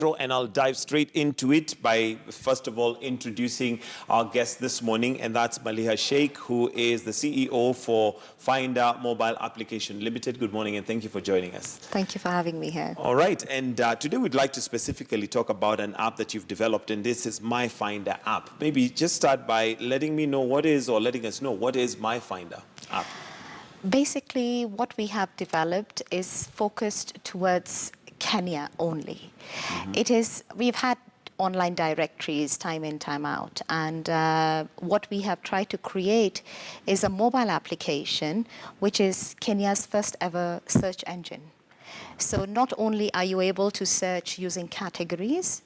And I'll dive straight into it by, first of all, introducing our guest this morning, and that's Maliha Sheikh, who is the CEO for MyFinda Mobile Application Limited. Good morning, and thank you for joining us. Thank you for having me here. All right, and today we'd like to specifically talk about an app that you've developed, and this is MyFinda app. Maybe just start by letting me know what is, or letting us know what is MyFinda app. Basically, what we have developed is focused towards Kenya only. We've had online directories time in, time out, and what we have tried to create is a mobile application which is Kenya's first ever search engine. So not only are you able to search using categories,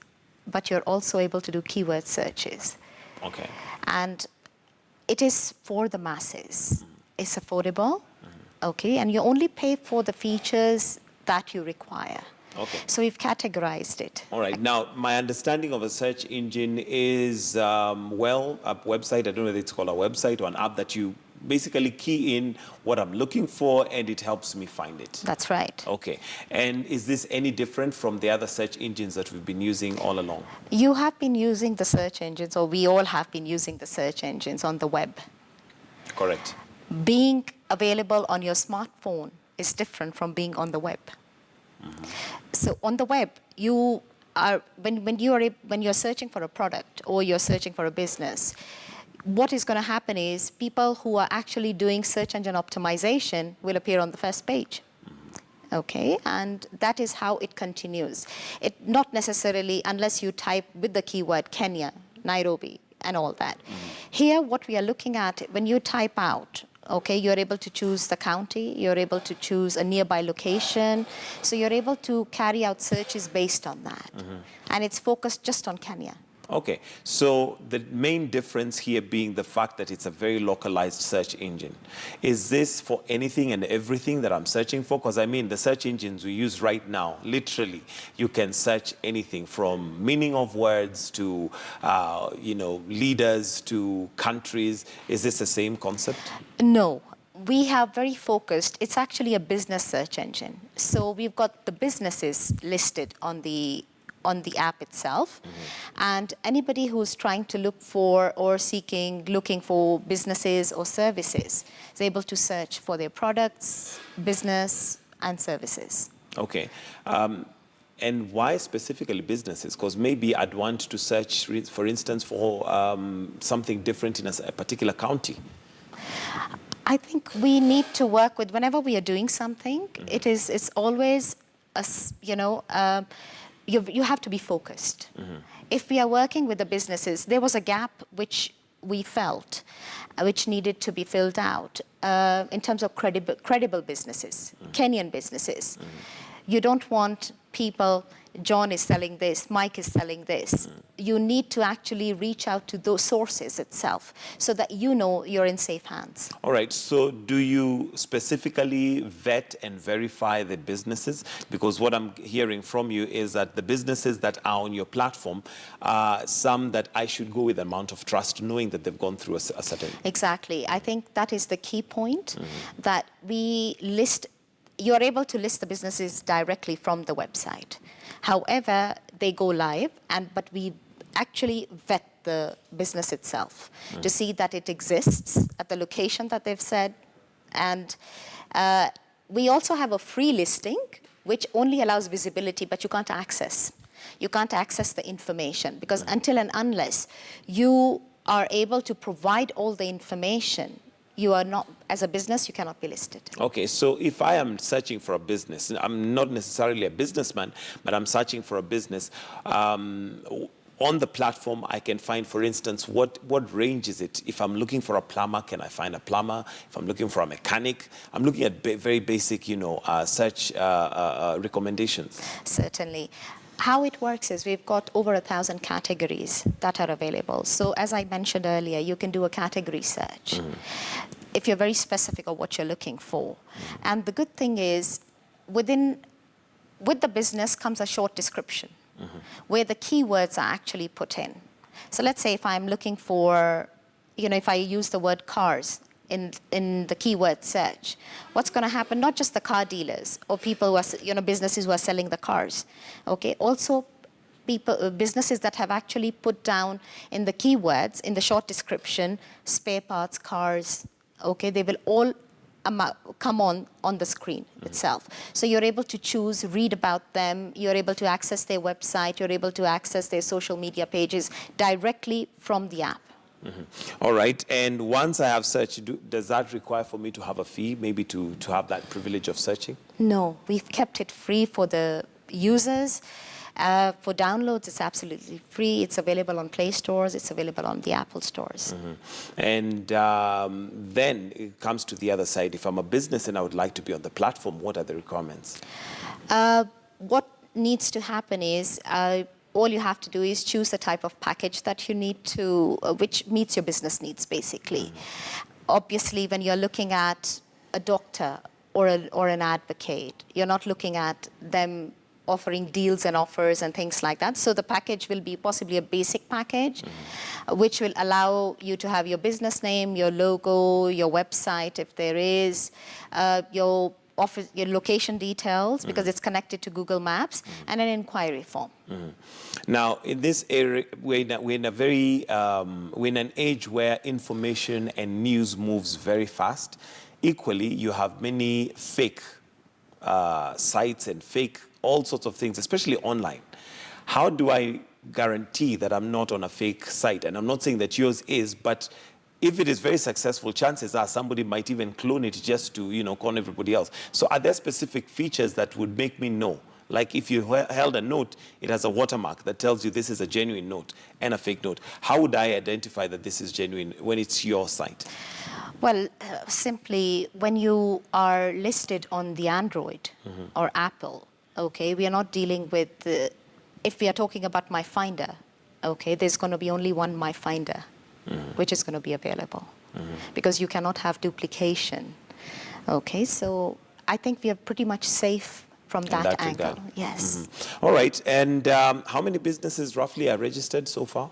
but you're also able to do keyword searches. Okay. And it is for the masses. It's affordable, okay, and you only pay for the features that you require. Okay. So we've categorized it. All right. Now, my understanding of a search engine is, a website. I don't know if it's called a website or an app that you basically key in what I'm looking for and it helps me find it. That's right. Okay. And is this any different from the other search engines that we've been using all along? You have been using the search engines, or we all have been using the search engines on the web. Correct. Being available on your smartphone is different from being on the web. So on the web, you are when you're searching for a product or you're searching for a business, what is going to happen is people who are actually doing search engine optimization will appear on the first page. Okay, and that is how it continues. It not necessarily unless you type with the keyword Kenya, Nairobi, and all that. Here, what we are looking at, when you type out, okay, you're able to choose the county, you're able to choose a nearby location, so you're able to carry out searches based on that. And it's focused just on Kenya. Okay, so the main difference here being the fact that it's a very localized search engine. Is this for anything and everything that I'm searching for? Because I mean, the search engines we use right now, literally, you can search anything from meaning of words to, leaders to countries. Is this the same concept? No. We have very focused, it's actually a business search engine. So we've got the businesses listed on the app itself, and anybody who's trying to look for or looking for businesses or services is able to search for their products, business, and services. Okay. And why specifically businesses? Because maybe I'd want to search, for instance, for something different in a particular county. I think we need to work with, whenever we are doing something, it's always, you have to be focused. If we are working with the businesses, there was a gap which we felt, which needed to be filled out in terms of credible businesses, Kenyan businesses. You don't want people, John is selling this, Mike is selling this. You need to actually reach out to those sources itself so that you know you're in safe hands. All right, so do you specifically vet and verify the businesses? Because what I'm hearing from you is that the businesses that are on your platform are some that I should go with an amount of trust, knowing that they've gone through a certain... Exactly. I think that is the key point, that you're able to list the businesses directly from the website. However, they go live, but we actually vet the business itself to see that it exists at the location that they've said. And we also have a free listing, which only allows visibility, but you can't access. You can't access the information, because until and unless you are able to provide all the information, you are not, as a business, you cannot be listed. Okay, so if I am searching for a business, I'm not necessarily a businessman, but I'm searching for a business, on the platform I can find, for instance, what range is it? If I'm looking for a plumber, can I find a plumber? If I'm looking for a mechanic, I'm looking at very basic, search recommendations. Certainly. How it works is we've got over 1,000 categories that are available. So as I mentioned earlier, you can do a category search if you're very specific of what you're looking for. And the good thing is, with the business comes a short description where the keywords are actually put in. So let's say if I'm looking for, if I use the word cars, in the keyword search, what's going to happen? Not just the car dealers or people who are, businesses who are selling the cars. Okay, also businesses that have actually put down in the keywords, in the short description, spare parts, cars, okay, they will all come on the screen itself. So you're able to choose, read about them, you're able to access their website, you're able to access their social media pages directly from the app. All right. And once I have searched, does that require for me to have a fee, maybe to have that privilege of searching? No, we've kept it free for the users. For downloads, it's absolutely free. It's available on Play Stores. It's available on the Apple Stores. And then it comes to the other side. If I'm a business and I would like to be on the platform, what are the requirements? What needs to happen is all you have to do is choose the type of package that you need to, which meets your business needs, basically. Obviously, when you're looking at a doctor or an advocate, you're not looking at them offering deals and offers and things like that. So the package will be possibly a basic package, which will allow you to have your business name, your logo, your website, if there is, your office, your location details, because it's connected to Google Maps, and an inquiry form. Now, in this area, we're in an age where information and news moves very fast. Equally, you have many fake sites and fake all sorts of things, especially online. How do I guarantee that I'm not on a fake site? And I'm not saying that yours is, but if it is very successful, chances are somebody might even clone it just to, con everybody else. So are there specific features that would make me know? Like if you held a note, it has a watermark that tells you this is a genuine note and a fake note. How would I identify that this is genuine when it's your site? Well, simply when you are listed on the Android or Apple, okay, we are not dealing with, if we are talking about MyFinda, okay, there's going to be only one MyFinda, which is going to be available, because you cannot have duplication. Okay, so I think we are pretty much safe from that angle. Yes. All right, and how many businesses roughly are registered so far?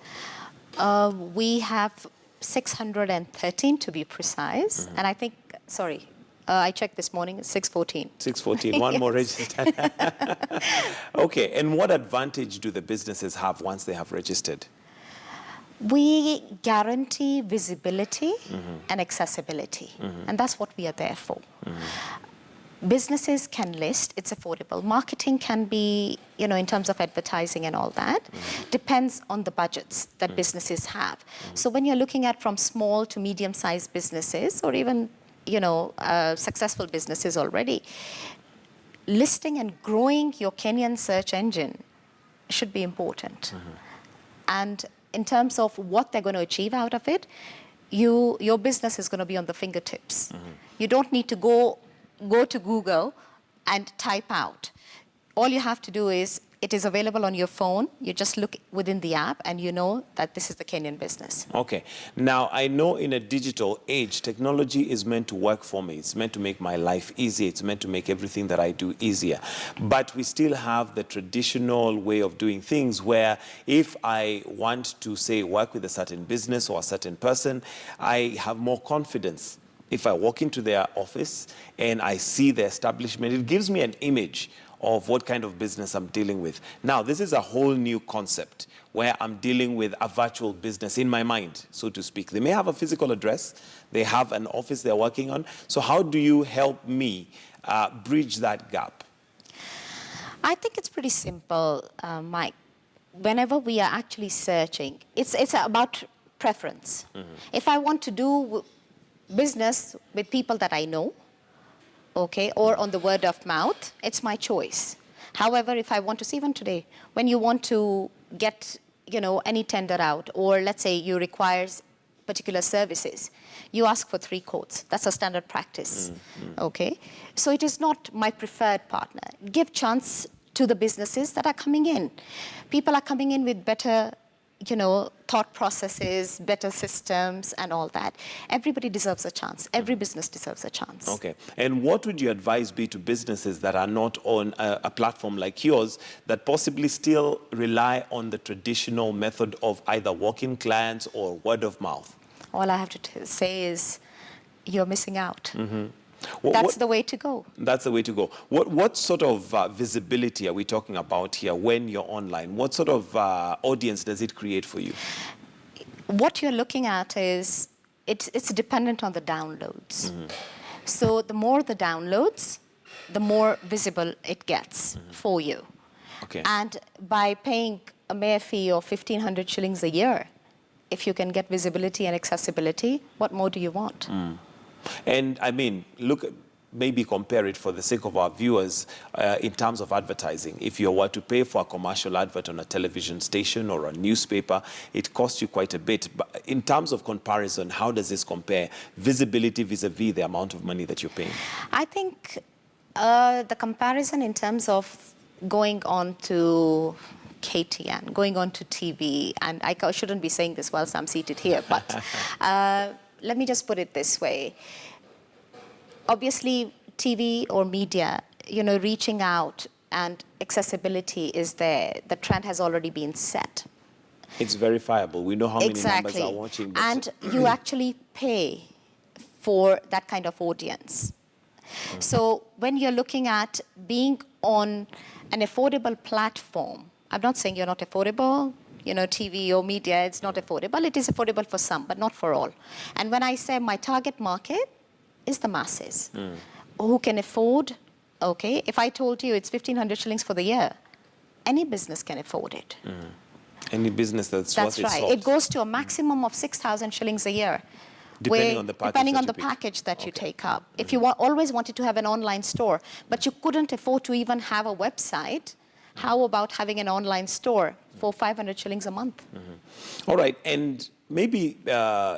We have 613 to be precise, and I think, sorry, I checked this morning, it's 614. 614, one more registered. Okay, and what advantage do the businesses have once they have registered? We guarantee visibility and accessibility, and that's what we are there for. Businesses can list, it's affordable. Marketing can be, in terms of advertising and all that, depends on the budgets that businesses have. So when you're looking at from small to medium-sized businesses, or even, successful businesses already, listing and growing your Kenyan search engine should be important. And in terms of what they're going to achieve out of it, your business is going to be on the fingertips. You don't need to go to Google and type out. All you have to do is, it is available on your phone. You just look within the app and you know that this is the Kenyan business. Okay. Now, I know in a digital age, technology is meant to work for me. It's meant to make my life easier. It's meant to make everything that I do easier. But we still have the traditional way of doing things where if I want to, say, work with a certain business or a certain person, I have more confidence. If I walk into their office and I see the establishment, it gives me an image of what kind of business I'm dealing with. Now, this is a whole new concept where I'm dealing with a virtual business in my mind, so to speak. They may have a physical address, they have an office they're working on. So how do you help me bridge that gap? I think it's pretty simple, Mike. Whenever we are actually searching, it's about preference. If I want to do business with people that I know, okay, or on the word of mouth, it's my choice. However, if I want to see, even today, when you want to get, any tender out, or let's say you require particular services, you ask for 3 quotes. That's a standard practice, okay? So it is not my preferred partner. Give chance to the businesses that are coming in. People are coming in with better thought processes, better systems, and all that. Everybody deserves a chance. Every business deserves a chance. Okay. And what would your advice be to businesses that are not on a platform like yours, that possibly still rely on the traditional method of either walk-in clients or word of mouth? All I have to say is, you're missing out. That's the way to go. That's the way to go. What sort of visibility are we talking about here when you're online? What sort of audience does it create for you? What you're looking at is, it's dependent on the downloads. So the more the downloads, the more visible it gets for you. Okay. And by paying a mere fee of 1,500 shillings a year, if you can get visibility and accessibility, what more do you want? And I mean, maybe compare it for the sake of our viewers in terms of advertising. If you were to pay for a commercial advert on a television station or a newspaper, it costs you quite a bit. But in terms of comparison, how does this compare? Visibility vis-a-vis the amount of money that you're paying? I think the comparison in terms of going on to KTN, going on to TV, and I shouldn't be saying this whilst I'm seated here, but let me just put it this way. Obviously, TV or media, reaching out and accessibility is there. The trend has already been set. It's verifiable. We know how many numbers are watching. But And you actually pay for that kind of audience. So when you're looking at being on an affordable platform, I'm not saying you're not affordable, TV or media, it's not affordable. It is affordable for some, but not for all. And when I say my target market is the masses who can afford, okay, if I told you it's 1,500 shillings for the year, any business can afford it. Any business that's worth its right. salt. It goes to a maximum of 6,000 shillings a year. Depending on the package that you take up. If you always wanted to have an online store, but you couldn't afford to even have a website, how about having an online store for 500 shillings a month? All right, and maybe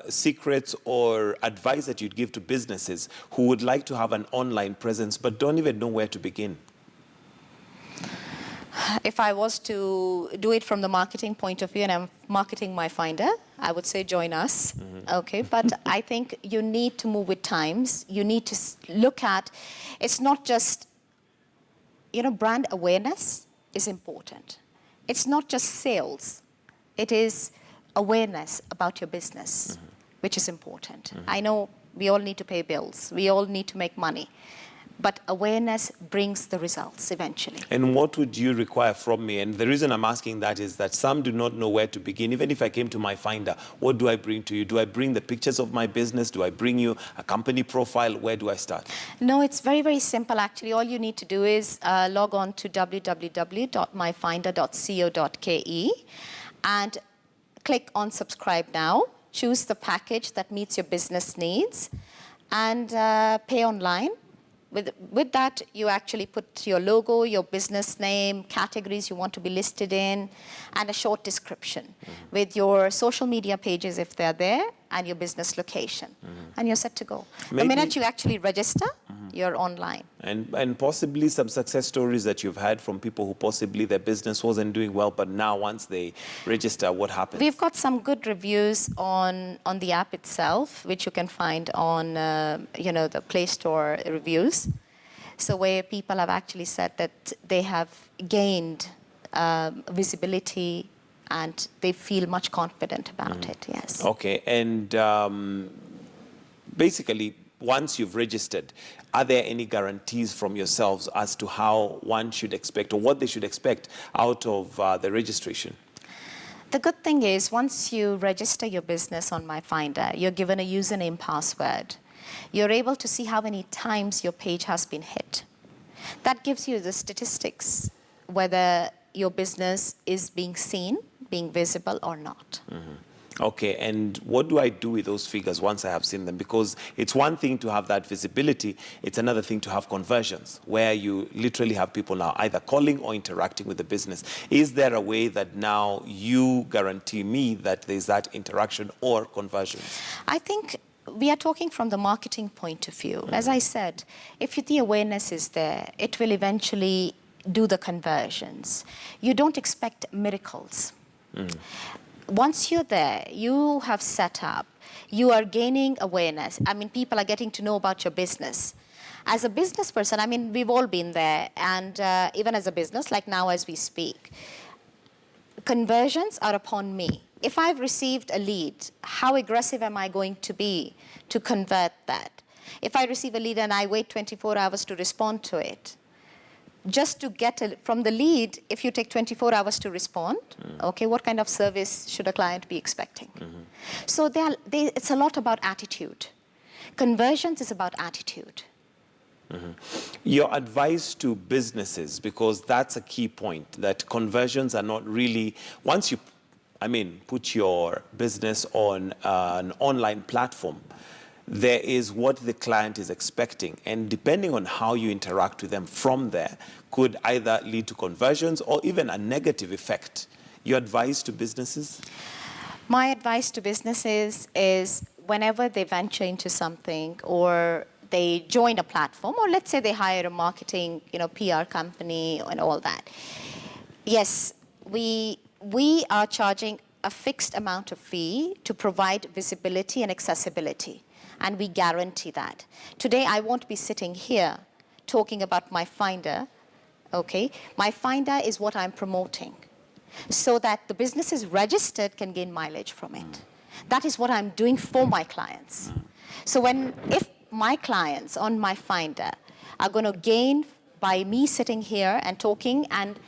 secrets or advice that you'd give to businesses who would like to have an online presence but don't even know where to begin? If I was to do it from the marketing point of view, and I'm marketing MyFinda, I would say join us. Okay, but I think you need to move with times. You need to look at, it's not just, brand awareness is important. It's not just sales. It is awareness about your business, which is important. I know we all need to pay bills. We all need to make money. But awareness brings the results eventually. And what would you require from me? And the reason I'm asking that is that some do not know where to begin. Even if I came to MyFinda, what do I bring to you? Do I bring the pictures of my business? Do I bring you a company profile? Where do I start? No, it's very, very simple actually. All you need to do is log on to www.myfinda.co.ke and click on subscribe now. Choose the package that meets your business needs and pay online. With that, you actually put your logo, your business name, categories you want to be listed in, and a short description with your social media pages if they're there, and your business location. And you're set to go. The minute you actually register, you're online. And possibly some success stories that you've had from people who possibly their business wasn't doing well, but now once they register, what happens? We've got some good reviews on the app itself, which you can find on the Play Store reviews. So where people have actually said that they have gained visibility and they feel much confident about it, yes. Okay, and basically, once you've registered, are there any guarantees from yourselves as to how one should expect or what they should expect out of the registration? The good thing is, once you register your business on MyFinda, you're given a username password. You're able to see how many times your page has been hit. That gives you the statistics, whether your business is being seen, being visible or not. Okay, and what do I do with those figures once I have seen them? Because it's one thing to have that visibility, it's another thing to have conversions, where you literally have people now either calling or interacting with the business. Is there a way that now you guarantee me that there's that interaction or conversions? I think we are talking from the marketing point of view. As I said, if the awareness is there, it will eventually do the conversions. You don't expect miracles. Once you're there, you have set up, you are gaining awareness. I mean, people are getting to know about your business. As a business person, I mean, we've all been there. And even as a business, like now as we speak, conversions are upon me. If I've received a lead, how aggressive am I going to be to convert that? If I receive a lead and I wait 24 hours to respond to it, just to get from the lead, if you take 24 hours to respond, okay, what kind of service should a client be expecting? So it's a lot about attitude. Conversions is about attitude. Your advice to businesses, because that's a key point, that conversions are not really, once you, put your business on an online platform, there is what the client is expecting. And depending on how you interact with them from there, could either lead to conversions or even a negative effect. Your advice to businesses? My advice to businesses is whenever they venture into something or they join a platform, or let's say they hire a marketing, PR company and all that. Yes, we are charging a fixed amount of fee to provide visibility and accessibility, and we guarantee that. Today, I won't be sitting here talking about MyFinda, okay? MyFinda is what I'm promoting so that the businesses registered can gain mileage from it. That is what I'm doing for my clients. So if my clients on MyFinda are going to gain by me sitting here and talking and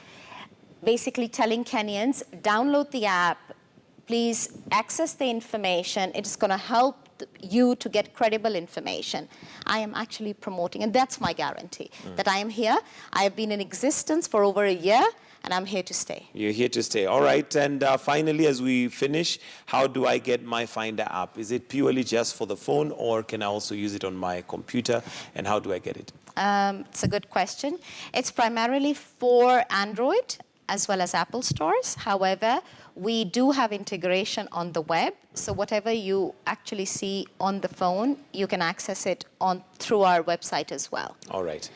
basically telling Kenyans, download the app, please access the information, it's going to help you to get credible information. I am actually promoting, and that's my guarantee, that I am here. I have been in existence for over a year, and I'm here to stay. You're here to stay. All right. And finally, as we finish, how do I get MyFinda app? Is it purely just for the phone, or can I also use it on my computer? And how do I get it? It's a good question. It's primarily for Android as well as Apple stores. However, we do have integration on the web. So whatever you actually see on the phone, you can access it through our website as well. All right.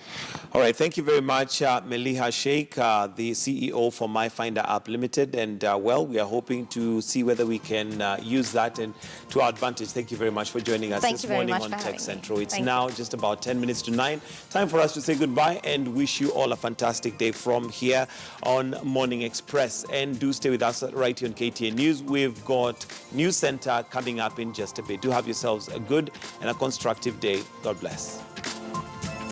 All right. Thank you very much, Maliha Sheikh, the CEO for MyFinda App Limited. And we are hoping to see whether we can use that and to our advantage. Thank you very much for joining us this morning on Tech Central. It's now just about 10 minutes to 9. Time for us to say goodbye and wish you all a fantastic day from here on Morning Express. And do stay with us right here on KTN News. We've got News Center coming up in just a bit. Do have yourselves a good and a constructive day. God bless.